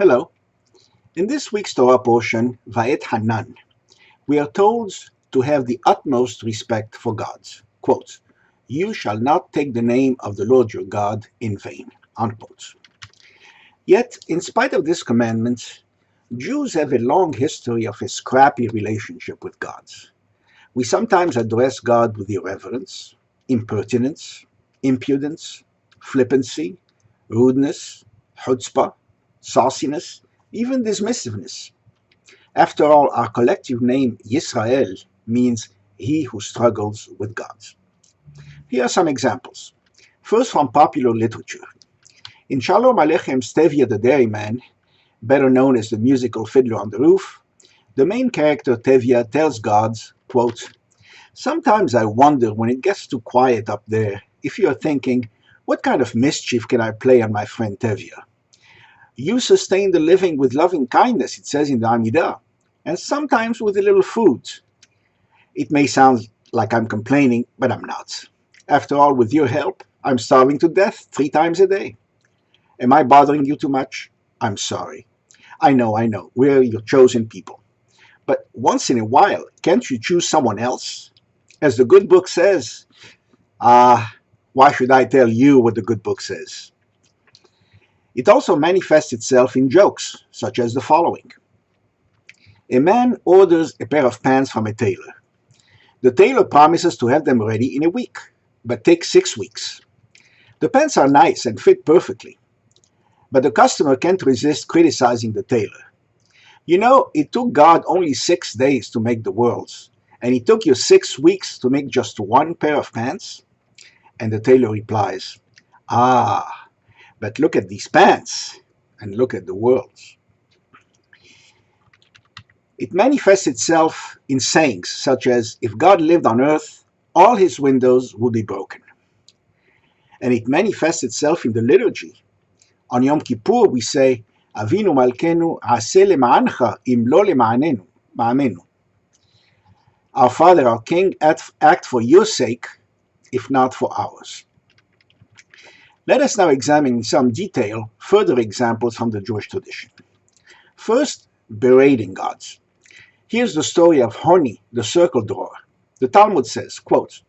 Hello. In this week's Torah portion, Va'et Hanan, we are told to have the utmost respect for God. Quote, "You shall not take the name of the Lord your God in vain." Unquote. Yet, in spite of this commandment, Jews have a long history of a scrappy relationship with God. We sometimes address God with irreverence, impertinence, impudence, flippancy, rudeness, chutzpah, sauciness, even dismissiveness. After all, our collective name, Yisrael, means he who struggles with God. Here are some examples. First, from popular literature. In Shalom Aleichem Tevye the Dairyman, better known as the musical Fiddler on the Roof, the main character Tevye tells God, quote, "Sometimes I wonder when it gets too quiet up there if you are thinking, what kind of mischief can I play on my friend Tevye? You sustain the living with loving kindness, it says in the Amidah, and sometimes with a little food." It may sound like I'm complaining, but I'm not. After all, with your help, I'm starving to death 3 times a day. Am I bothering you too much? I'm sorry. I know, we're your chosen people. But once in a while, can't you choose someone else? As the good book says, why should I tell you what the good book says? It also manifests itself in jokes, such as the following. A man orders a pair of pants from a tailor. The tailor promises to have them ready in a week, but takes 6 weeks. The pants are nice and fit perfectly, but the customer can't resist criticizing the tailor. You know, it took God only 6 days to make the worlds, and it took you 6 weeks to make just 1 pair of pants? And the tailor replies, but look at these pants, and look at the worlds. It manifests itself in sayings such as, if God lived on earth, all his windows would be broken. And it manifests itself in the liturgy. On Yom Kippur we say, Avinu Malkenu Aseh Lema'ancha Im Lo Lema'amenu. Our Father, our King, act for your sake, if not for ours. Let us now examine in some detail further examples from the Jewish tradition. First, berating God. Here's the story of Honi, the circle drawer. The Talmud says, quote,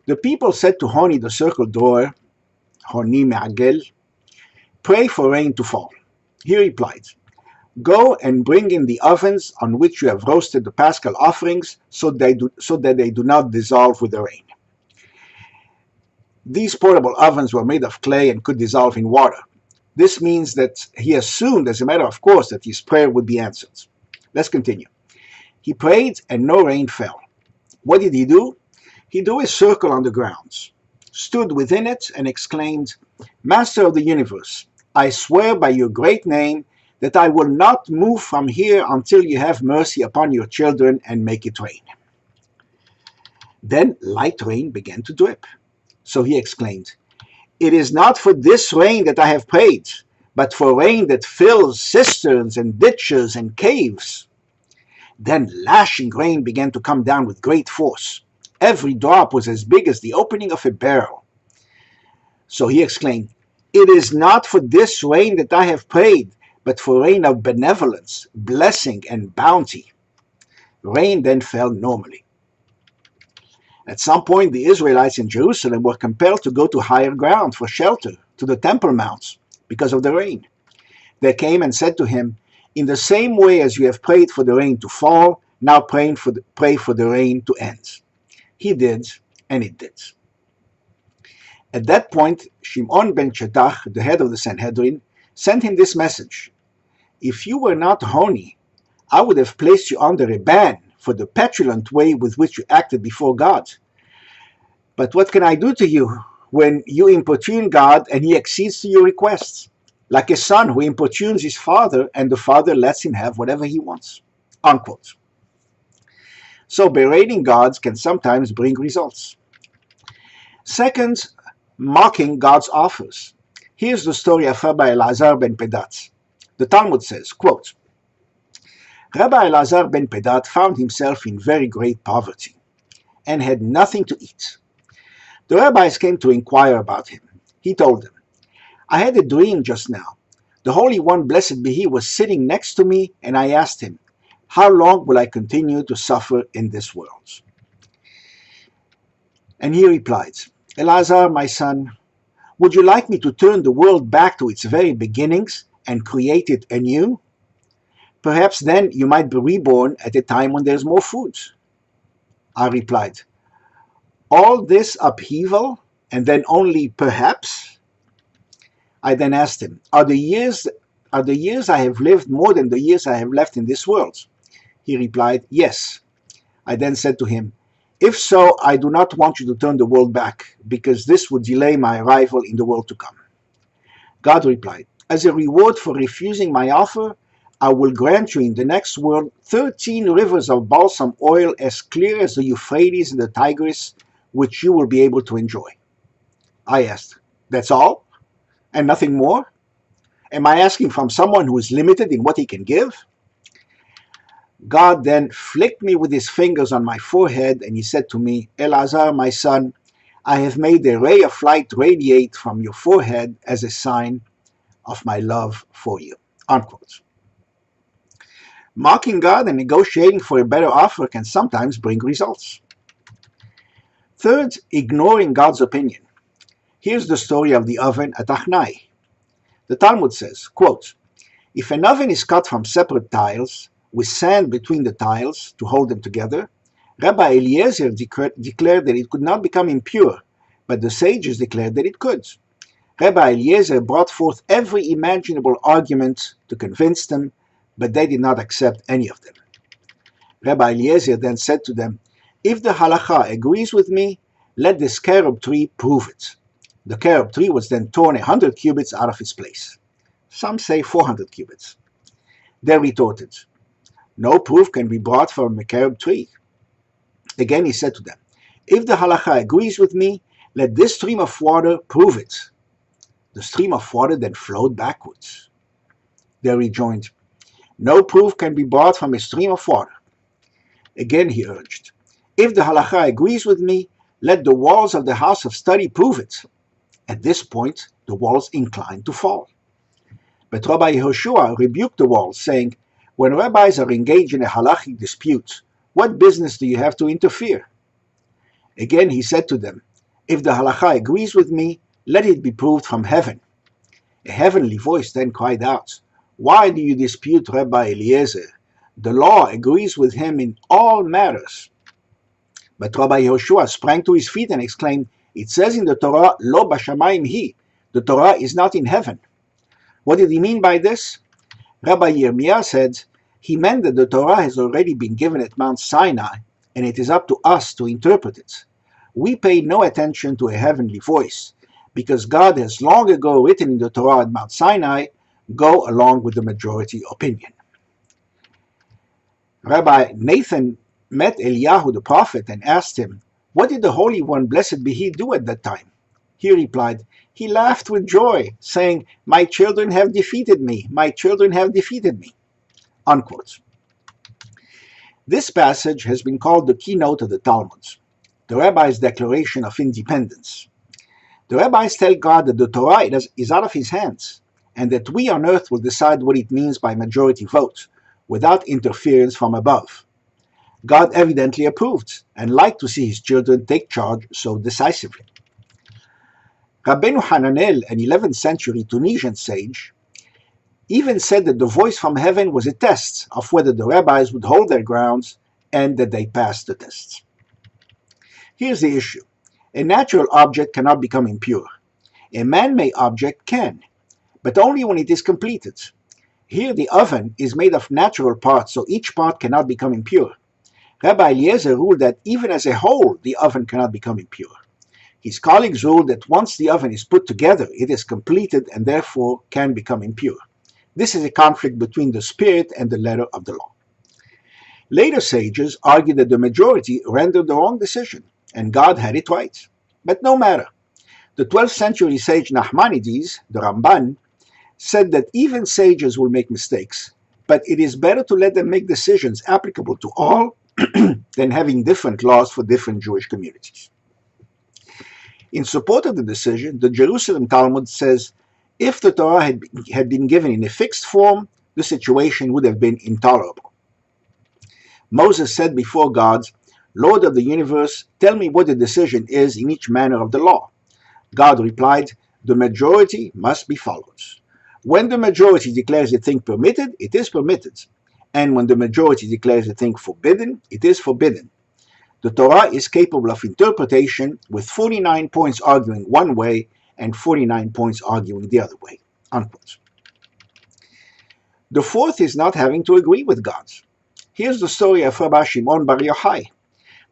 "The people said to Honi, the circle drawer, Honi Me'agel, pray for rain to fall." He replied, "Go and bring in the ovens on which you have roasted the paschal offerings so that they do not dissolve with the rain." These portable ovens were made of clay and could dissolve in water. This means that he assumed, as a matter of course, that his prayer would be answered. Let's continue. He prayed and no rain fell. What did he do? He drew a circle on the ground, stood within it, and exclaimed, "Master of the universe, I swear by your great name that I will not move from here until you have mercy upon your children and make it rain." Then light rain began to drip. So he exclaimed, "It is not for this rain that I have prayed, but for rain that fills cisterns and ditches and caves." Then lashing rain began to come down with great force. Every drop was as big as the opening of a barrel. So he exclaimed, "It is not for this rain that I have prayed, but for rain of benevolence, blessing, and bounty." Rain then fell normally. At some point, the Israelites in Jerusalem were compelled to go to higher ground for shelter, to the Temple Mounts, because of the rain. They came and said to him, "In the same way as you have prayed for the rain to fall, now pray for the rain to end." He did, and it did. At that point, Shimon ben Chetach, the head of the Sanhedrin, sent him this message: "If you were not Honi, I would have placed you under a ban for the petulant way with which you acted before God. But what can I do to you when you importune God and he accedes to your requests? Like a son who importunes his father and the father lets him have whatever he wants." Unquote. So berating gods can sometimes bring results. Second, mocking God's offers. Here's the story of Rabbi Elazar ben Pedat. The Talmud says, quote, "Rabbi Elazar ben Pedat found himself in very great poverty and had nothing to eat. The rabbis came to inquire about him. He told them, I had a dream just now. The Holy One, blessed be He, was sitting next to me, and I asked him, how long will I continue to suffer in this world? And he replied, Elazar, my son, would you like me to turn the world back to its very beginnings and create it anew? Perhaps then you might be reborn at a time when there's more food. I replied, all this upheaval, and then only perhaps? I then asked him, are the years I have lived more than the years I have left in this world? He replied, yes. I then said to him, if so, I do not want you to turn the world back, because this would delay my arrival in the world to come. God replied, as a reward for refusing my offer, I will grant you in the next world 13 rivers of balsam oil as clear as the Euphrates and the Tigris, which you will be able to enjoy. I asked, that's all? And nothing more? Am I asking from someone who is limited in what he can give? God then flicked me with his fingers on my forehead, and he said to me, Elazar, my son, I have made a ray of light radiate from your forehead as a sign of my love for you. Unquote. Mocking God and negotiating for a better offer can sometimes bring results. Third, ignoring God's opinion. Here's the story of the oven at Achnai. The Talmud says, quote, if an oven is cut from separate tiles, with sand between the tiles to hold them together, Rabbi Eliezer declared that it could not become impure, but the sages declared that it could. Rabbi Eliezer brought forth every imaginable argument to convince them, but they did not accept any of them. Rabbi Eliezer then said to them, if the halacha agrees with me, let this carob tree prove it. The carob tree was then torn 100 cubits out of its place. Some say 400 cubits. They retorted, no proof can be brought from a carob tree. Again he said to them, if the halacha agrees with me, let this stream of water prove it. The stream of water then flowed backwards. They rejoined, no proof can be brought from a stream of water. Again he urged, if the halacha agrees with me, let the walls of the house of study prove it. At this point, the walls inclined to fall. But Rabbi Yehoshua rebuked the walls, saying, when rabbis are engaged in a halachic dispute, what business do you have to interfere? Again he said to them, if the halacha agrees with me, let it be proved from heaven. A heavenly voice then cried out, why do you dispute Rabbi Eliezer? The law agrees with him in all matters. But Rabbi Yehoshua sprang to his feet and exclaimed, it says in the Torah, lo bashamayim hi, the Torah is not in heaven. What did he mean by this? Rabbi Yirmiyah said, he meant that the Torah has already been given at Mount Sinai, and it is up to us to interpret it. We pay no attention to a heavenly voice, because God has long ago written in the Torah at Mount Sinai, go along with the majority opinion. Rabbi Nathan met Eliyahu the prophet and asked him, what did the Holy One, blessed be He, do at that time? He replied, he laughed with joy, saying, my children have defeated me, my children have defeated me. Unquote. This passage has been called the keynote of the Talmud, the rabbi's declaration of independence. The rabbis tell God that the Torah is out of his hands, and that we on earth will decide what it means by majority vote, without interference from above. God evidently approved, and liked to see his children take charge so decisively. Rabbeinu Hananel, an 11th century Tunisian sage, even said that the voice from heaven was a test of whether the rabbis would hold their grounds and that they passed the tests. Here's the issue. A natural object cannot become impure. A man-made object can, but only when it is completed. Here the oven is made of natural parts, so each part cannot become impure. Rabbi Eliezer ruled that even as a whole, the oven cannot become impure. His colleagues ruled that once the oven is put together, it is completed and therefore can become impure. This is a conflict between the spirit and the letter of the law. Later sages argued that the majority rendered the wrong decision, and God had it right. But no matter. The 12th century sage Nachmanides, the Ramban, said that even sages will make mistakes, but it is better to let them make decisions applicable to all than having different laws for different Jewish communities. In support of the decision, the Jerusalem Talmud says, If the Torah had been given in a fixed form, the situation would have been intolerable. Moses said before God, "Lord of the universe, tell me what the decision is in each manner of the law." God replied, "The majority must be followed. When the majority declares a thing permitted, it is permitted. And when the majority declares a thing forbidden, it is forbidden. The Torah is capable of interpretation, with 49 points arguing one way and 49 points arguing the other way." Unquote. The fourth is not having to agree with God. Here's the story of Rabbi Shimon Bar Yochai.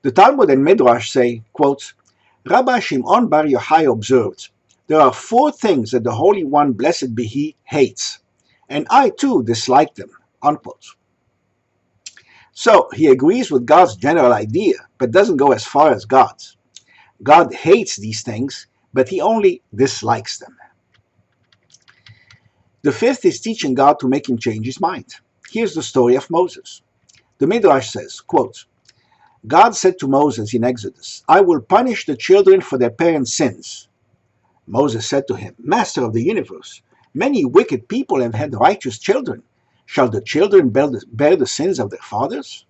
The Talmud and Midrash say, quote, "Rabbi Shimon Bar Yochai observed, there are 4 things that the Holy One, blessed be He, hates, and I too dislike them." Unquote. So he agrees with God's general idea, but doesn't go as far as God's. God hates these things, but he only dislikes them. The fifth is teaching God to make him change his mind. Here's the story of Moses. The Midrash says, quote, "God said to Moses in Exodus, 'I will punish the children for their parents' sins.' Moses said to him, 'Master of the universe, many wicked people have had righteous children. Shall the children bear the sins of their fathers?'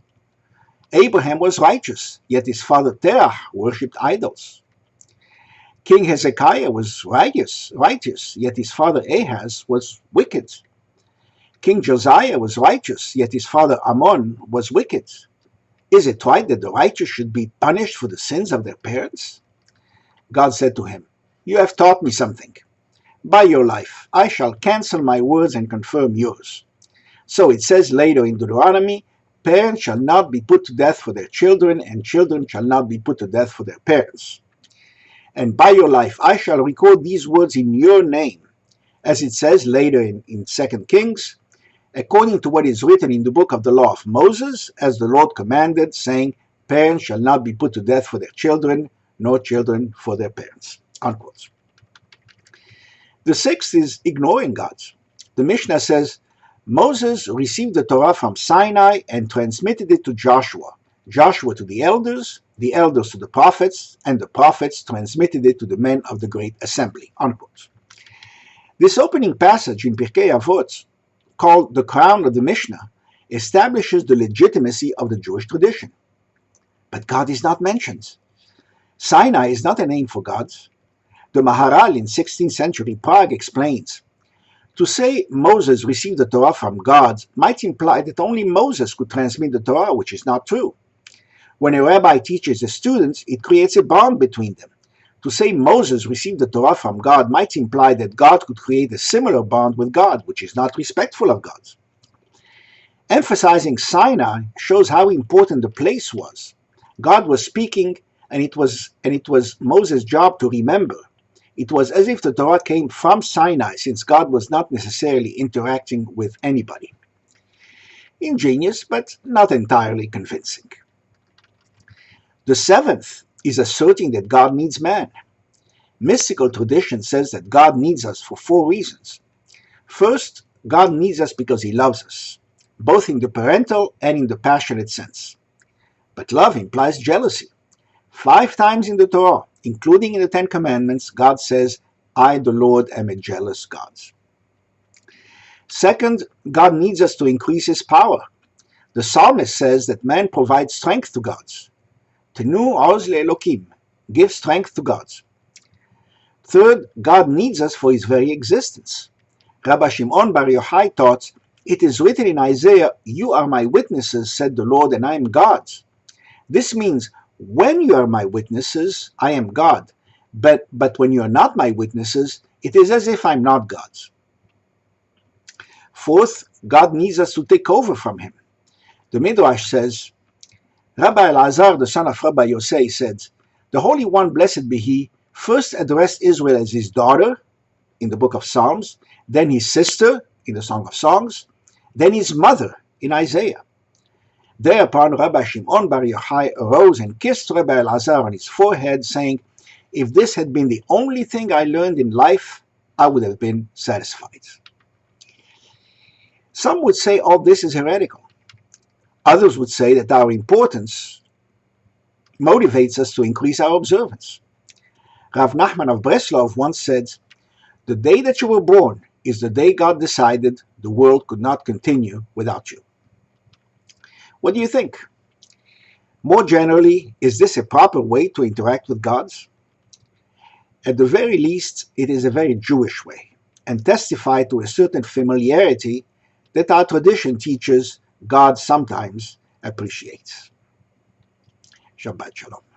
Abraham was righteous, yet his father Terah worshipped idols. King Hezekiah was righteous, yet his father Ahaz was wicked. King Josiah was righteous, yet his father Ammon was wicked. Is it right that the righteous should be punished for the sins of their parents?" God said to him, "You have taught me something. By your life, I shall cancel my words and confirm yours." So it says later in Deuteronomy, "Parents shall not be put to death for their children, and children shall not be put to death for their parents. And by your life, I shall record these words in your name," as it says later in 2 Kings, "according to what is written in the book of the law of Moses, as the Lord commanded, saying, Parents shall not be put to death for their children, nor children for their parents." Unquote. The sixth is ignoring God. The Mishnah says, Moses received the Torah from Sinai and transmitted it to Joshua, Joshua to the elders to the prophets, and the prophets transmitted it to the men of the great assembly. Unquote. This opening passage in Pirkei Avot, called the crown of the Mishnah, establishes the legitimacy of the Jewish tradition. But God is not mentioned. Sinai is not a name for God. The Maharal in 16th century Prague explains, to say Moses received the Torah from God might imply that only Moses could transmit the Torah, which is not true. When a rabbi teaches a student, it creates a bond between them. To say Moses received the Torah from God might imply that God could create a similar bond with God, which is not respectful of God. Emphasizing Sinai shows how important the place was. God was speaking, and it was Moses' job to remember. It was as if the Torah came from Sinai, since God was not necessarily interacting with anybody. Ingenious, but not entirely convincing. The seventh is asserting that God needs man. Mystical tradition says that God needs us for 4 reasons. First, God needs us because he loves us, both in the parental and in the passionate sense. But love implies jealousy. 5 times in the Torah, including in the 10 Commandments, God says, "I, the Lord, am a jealous God." Second, God needs us to increase his power. The psalmist says that man provides strength to God. Tenu oz le'elokim, give strength to God. Third, God needs us for his very existence. Rabbi Shimon Bar Yochai taught, "It is written in Isaiah, 'You are my witnesses, said the Lord, and I am God.' This means, when you are my witnesses, I am God. But when you are not my witnesses, it is as if I'm not God." Fourth, God needs us to take over from him. The Midrash says, Rabbi Elazar, the son of Rabbi Yosei, said, "The Holy One, blessed be he, first addressed Israel as his daughter, in the book of Psalms, then his sister, in the Song of Songs, then his mother, in Isaiah." Thereupon Rabbi Shimon Bar Yochai arose and kissed Rabbi Elazar on his forehead, saying, "If this had been the only thing I learned in life, I would have been satisfied." Some would say all this is heretical. Others would say that our importance motivates us to increase our observance. Rav Nachman of Breslov once said, The day that you were born is the day God decided the world could not continue without you. What do you think? More generally, is this a proper way to interact with gods? At the very least, it is a very Jewish way, and testifies to a certain familiarity that our tradition teaches God sometimes appreciates. Shabbat Shalom.